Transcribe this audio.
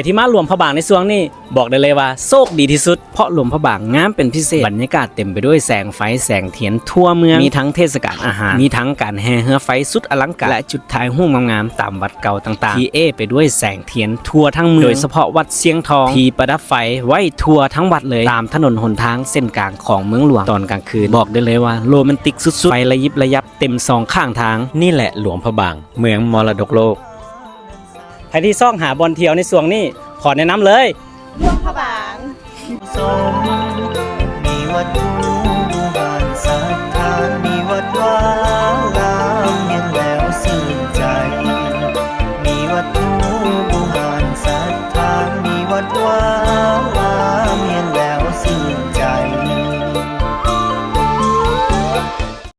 ที่มาหลวงพระบางในช่วงนี้บอกได้เลยว่าโชคดีที่สุดเพราะหลวงพระบางงามเป็นพิเศษบรรยากาศเต็มไปด้วยแสงไฟแสงเทียนทั่วเมืองมีทั้งเทศกาลอาหารมีทั้งการแห่เรือไฟสุดอลังการและจุดถ่ายรูปงามๆตามวัดเก่าต่างๆที่ไปด้วยแสงเทียนทั่วทั้งเมืองโดยเฉพาะวัดเชียงทองที่ประดับไฟไว้ทั่วทั้งวัดเลยตามถนนหนทางเส้นกลางของเมืองหลวงตอนกลางคืนบอกได้เลยว่าโรแมนติกสุดๆไฟระยิบระยับเต็มสองข้างทางนี่แหละหลวงพระบางเมืองมรดกโลกใครที่ซ่องหาบอลเที่ยวในช่วงนี้ขอแนะนำเลย หลวงพระบาง สมมีวัตถุ